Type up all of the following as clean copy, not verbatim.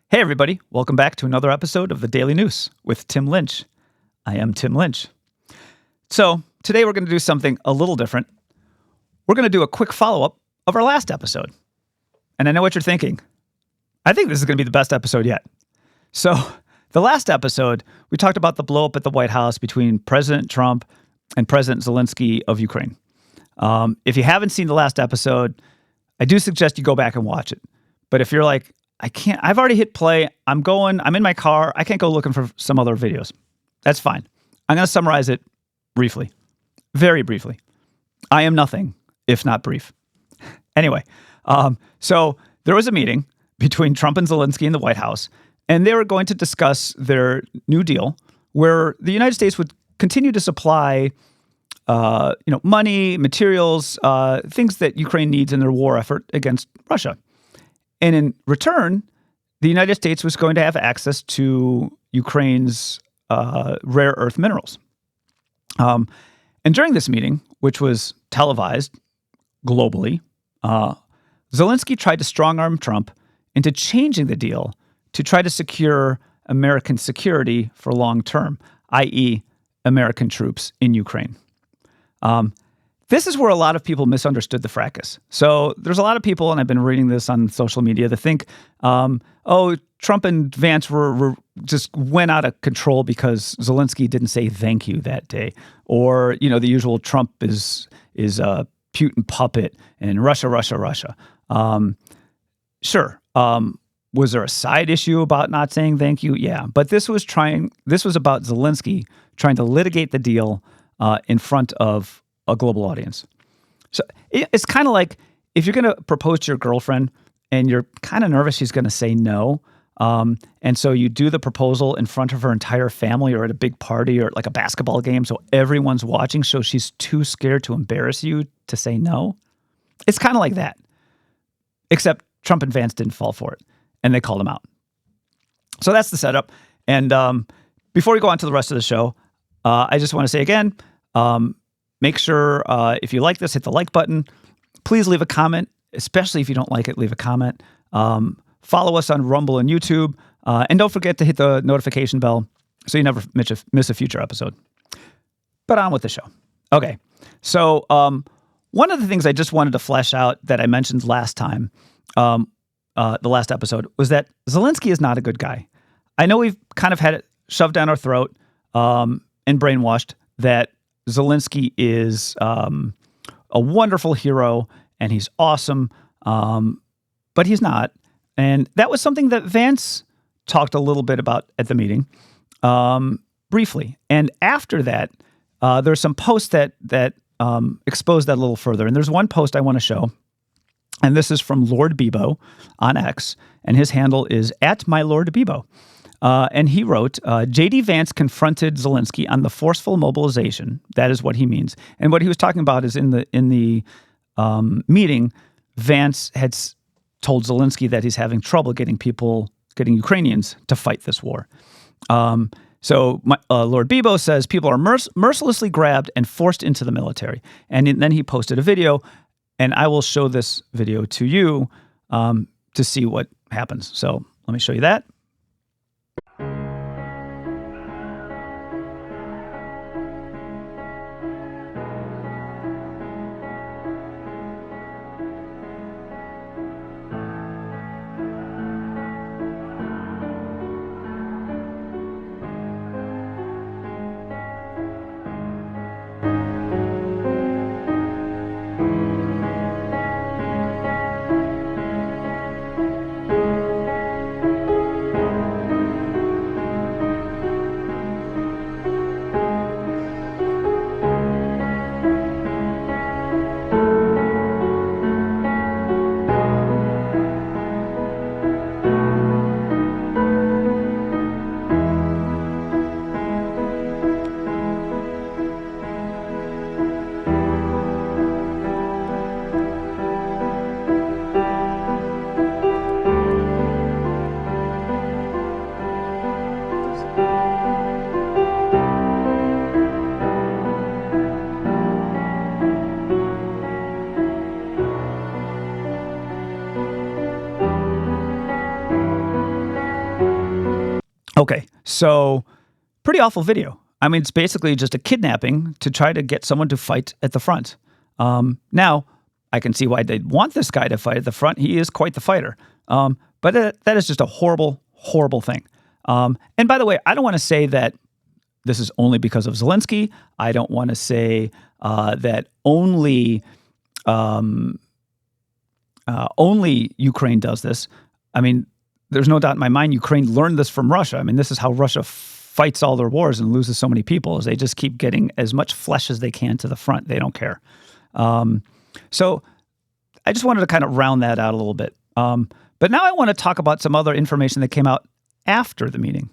Hey, everybody. Welcome back to another episode of the Daily Noose with Tim Lynch. I am Tim Lynch. So today we're going to do something a little different. We're going to do a quick follow-up of our last episode. And I know what you're thinking. I think this is going to be the best episode yet. So the last episode, we talked about the blow-up at the White House between President Trump and President Zelensky of Ukraine. If you haven't seen the last episode, I do suggest you go back and watch it. But if you're like, I've already hit play, I'm in my car, I can't go looking for some other videos. That's fine. I'm going to summarize it briefly. Very briefly. I am nothing if not brief. Anyway, so there was a meeting between Trump and Zelensky in the White House, and they were going to discuss their new deal where the United States would continue to supply money, materials, things that Ukraine needs in their war effort against Russia. And in return, the United States was going to have access to Ukraine's rare earth minerals. And during this meeting, which was televised globally, Zelensky tried to strong-arm Trump into changing the deal to try to secure American security for long-term, i.e. American troops in Ukraine. This is where a lot of people misunderstood the fracas. So there's a lot of people, and I've been reading this on social media, that think, Trump and Vance were just went out of control because Zelensky didn't say thank you that day. Or, the usual Trump is a Putin puppet and Russia. Sure. Was there a side issue about not saying thank you? Yeah. But this was about Zelensky trying to litigate the deal in front of a global audience. So it's kind of like if you're going to propose to your girlfriend and you're kind of nervous she's going to say no, and so you do the proposal in front of her entire family or at a big party or like a basketball game so everyone's watching so she's too scared to embarrass you to say no. It's kind of like that. Except Trump and Vance didn't fall for it, and they called him out. So that's the setup. And before we go on to the rest of the show, I just want to say again, make sure if you like this, hit the like button. Please leave a comment, especially if you don't like it, leave a comment. Follow us on Rumble and YouTube. And don't forget to hit the notification bell so you never miss a future episode. But on with the show. Okay, so one of the things I just wanted to flesh out that I mentioned last time, the last episode, was that Zelensky is not a good guy. I know we've kind of had it shoved down our throat and brainwashed that Zelensky is a wonderful hero and he's awesome, but he's not. And that was something that Vance talked a little bit about at the meeting, briefly. And after that, there's some posts that exposed that a little further. And there's one post I want to show, and this is from Lord Bebo on X, and his handle is @MyLordBebo. And he wrote, J.D. Vance confronted Zelensky on the forceful mobilization. That is what he means. And what he was talking about is in the meeting, Vance had told Zelensky that he's having trouble getting Ukrainians to fight this war. So Lord Bebo says people are mercilessly grabbed and forced into the military. And then he posted a video, and I will show this video to you to see what happens. So let me show you that. Okay, so pretty awful video. I mean, it's basically just a kidnapping to try to get someone to fight at the front. Now, I can see why they'd want this guy to fight at the front. He is quite the fighter. But that is just a horrible, horrible thing. And by the way, I don't want to say that this is only because of Zelensky. I don't want to say that only Ukraine does this. I mean, there's no doubt in my mind Ukraine learned this from Russia. I mean, this is how Russia fights all their wars and loses so many people, is they just keep getting as much flesh as they can to the front. They don't care. So I just wanted to kind of round that out a little bit. But now I want to talk about some other information that came out after the meeting.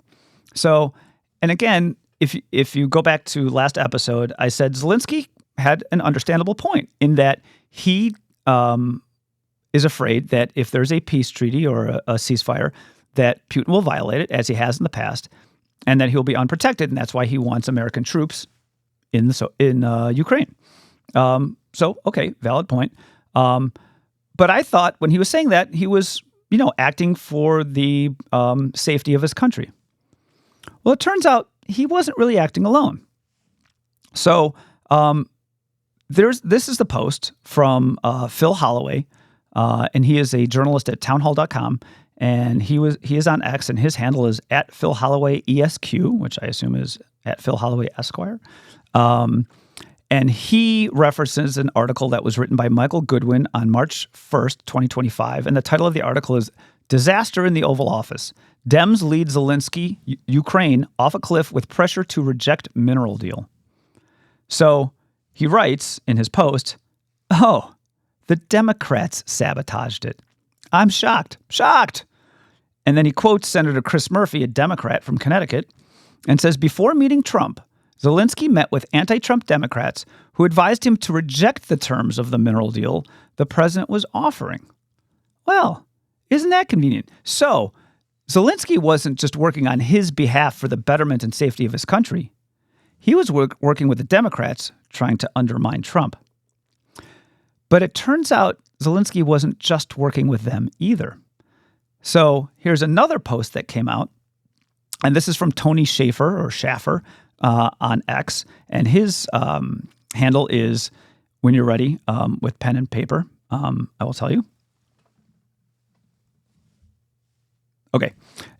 So, and again, if you go back to last episode, I said Zelensky had an understandable point in that he is afraid that if there's a peace treaty or a ceasefire, that Putin will violate it, as he has in the past, and that he'll be unprotected, and that's why he wants American troops in Ukraine. So, okay, valid point. But I thought when he was saying that, he was, acting for the safety of his country. Well, it turns out he wasn't really acting alone. So this is the post from Phil Holloway, and he is a journalist at townhall.com, and he is on X, and his handle is at Phil Holloway ESQ, which I assume is at Phil Holloway Esquire. And he references an article that was written by Michael Goodwin on March 1st, 2025. And the title of the article is Disaster in the Oval Office. Dems lead Zelensky, Ukraine, off a cliff with pressure to reject mineral deal. So he writes in his post, "Oh, the Democrats sabotaged it. I'm shocked. And then he quotes Senator Chris Murphy, a Democrat from Connecticut, and says, before meeting Trump, Zelensky met with anti-Trump Democrats who advised him to reject the terms of the mineral deal the president was offering. Well, isn't that convenient? So, Zelensky wasn't just working on his behalf for the betterment and safety of his country. He was working with the Democrats trying to undermine Trump. But it turns out Zelensky wasn't just working with them either. So, here's another post that came out, and this is from Tony Schaffer, on X, and his handle is, when you're ready, with pen and paper, I will tell you. Okay,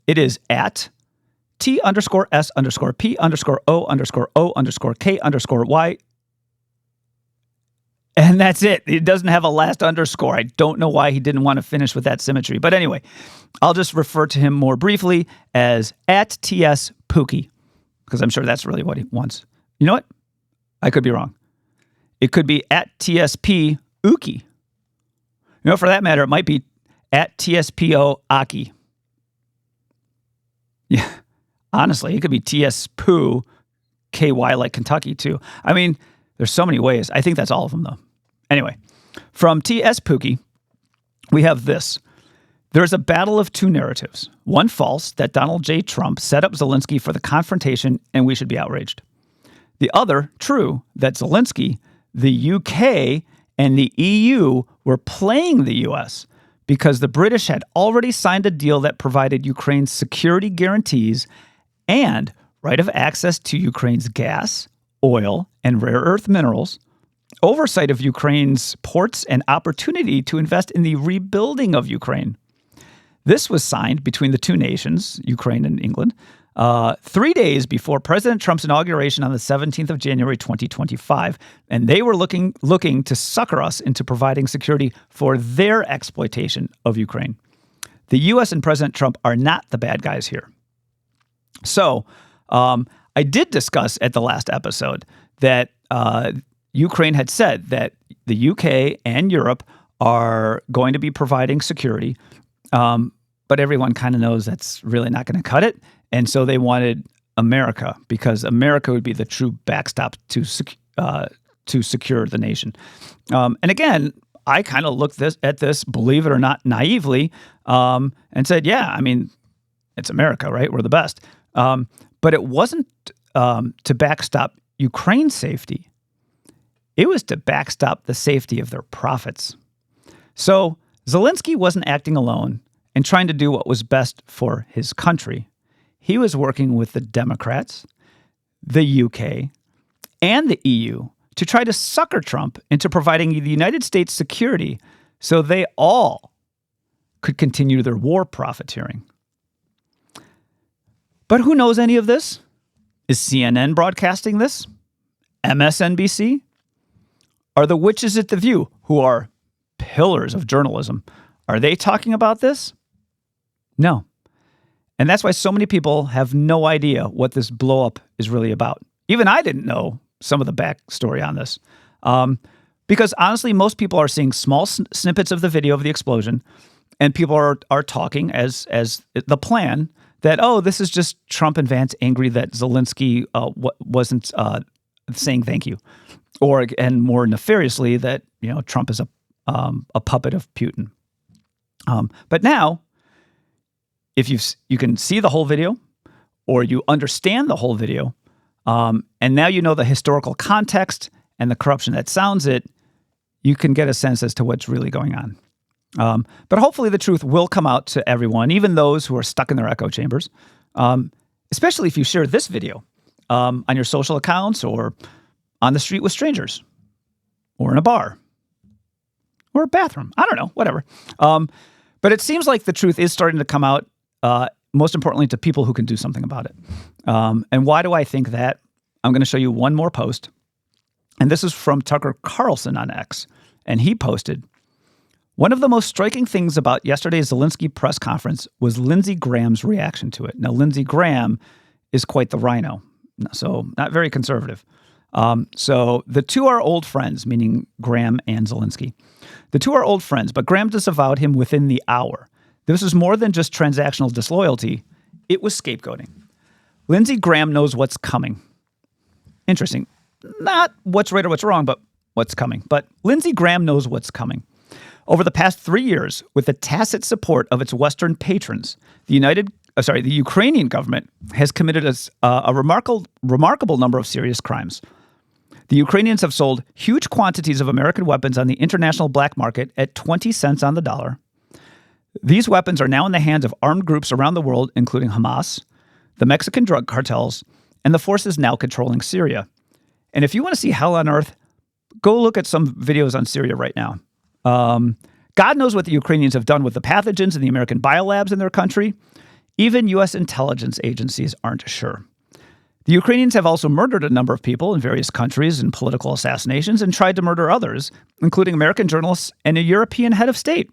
it is at T_S_P_O_K_Y. And that's it. It doesn't have a last underscore. I don't know why he didn't want to finish with that symmetry. But anyway, I'll just refer to him more briefly as at TS Pookie, because I'm sure that's really what he wants. You know what? I could be wrong. It could be at TSP Uki. For that matter, it might be at TSPO Aki. Yeah, honestly, it could be TS Poo KY like Kentucky too. I mean, there's so many ways. I think that's all of them though. Anyway, from TS Pookie, we have this. There's a battle of two narratives. One false, that Donald J. Trump set up Zelensky for the confrontation and we should be outraged. The other, true, that Zelensky, the UK, and the EU were playing the US because the British had already signed a deal that provided Ukraine's security guarantees and right of access to Ukraine's gas, oil, and rare earth minerals, oversight of Ukraine's ports, and opportunity to invest in the rebuilding of Ukraine. This was signed between the two nations, Ukraine and England, 3 days before President Trump's inauguration on the 17th of January, 2025. And they were looking to sucker us into providing security for their exploitation of Ukraine. The U.S. and President Trump are not the bad guys here. So I did discuss at the last episode that Ukraine had said that the UK and Europe are going to be providing security, but everyone kind of knows that's really not going to cut it. And so they wanted America because America would be the true backstop to secure the nation. And again, I kind of looked at this, believe it or not, naively, and said, yeah, I mean, it's America, right? We're the best. But it wasn't to backstop Ukraine's safety. It was to backstop the safety of their profits. So Zelensky wasn't acting alone and trying to do what was best for his country. he was working with the Democrats, the UK, and the EU to try to sucker Trump into providing the United States security so they all could continue their war profiteering. But who knows any of this? Is CNN broadcasting this? MSNBC? Are the witches at The View, who are pillars of journalism, are they talking about this? No. And that's why so many people have no idea what this blow-up is really about. Even I didn't know some of the backstory on this. Because honestly, most people are seeing small snippets of the video of the explosion, and people are talking as the plan that, oh, this is just Trump and Vance angry that Zelensky wasn't saying thank you, and more nefariously that Trump is a puppet of Putin. But now, if you can see the whole video, or you understand the whole video, and now you know the historical context and the corruption that sounds it, you can get a sense as to what's really going on. But hopefully the truth will come out to everyone, even those who are stuck in their echo chambers, especially if you share this video on your social accounts or on the street with strangers or in a bar or a bathroom. I don't know, whatever. But it seems like the truth is starting to come out, most importantly, to people who can do something about it. And why do I think that? I'm going to show you one more post. And this is from Tucker Carlson on X. And he posted, one of the most striking things about yesterday's Zelensky press conference was Lindsey Graham's reaction to it. Now, Lindsey Graham is quite the rhino, so not very conservative. So the two are old friends, meaning Graham and Zelensky. The two are old friends, but Graham disavowed him within the hour. This was more than just transactional disloyalty. It was scapegoating. Lindsey Graham knows what's coming. Interesting. Not what's right or what's wrong, but what's coming. But Lindsey Graham knows what's coming. Over the past 3 years, with the tacit support of its Western patrons, the Ukrainian government has committed a remarkable number of serious crimes. The Ukrainians have sold huge quantities of American weapons on the international black market at 20 cents on the dollar. These weapons are now in the hands of armed groups around the world, including Hamas, the Mexican drug cartels, and the forces now controlling Syria. And if you want to see hell on earth, go look at some videos on Syria right now. God knows what the Ukrainians have done with the pathogens in the American biolabs in their country. Even U.S. intelligence agencies aren't sure. The Ukrainians have also murdered a number of people in various countries in political assassinations and tried to murder others, including American journalists and a European head of state.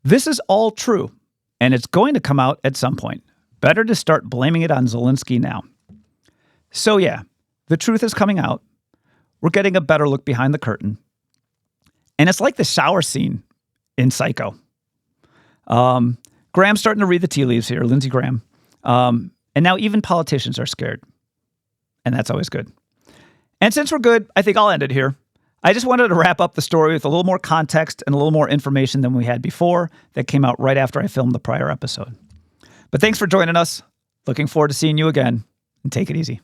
This is all true, and it's going to come out at some point. Better to start blaming it on Zelensky now. So yeah, the truth is coming out. We're getting a better look behind the curtain. And it's like the shower scene in Psycho. Graham's starting to read the tea leaves here, Lindsey Graham. And now even politicians are scared. And that's always good. And since we're good, I think I'll end it here. I just wanted to wrap up the story with a little more context and a little more information than we had before that came out right after I filmed the prior episode. But thanks for joining us. Looking forward to seeing you again. And take it easy.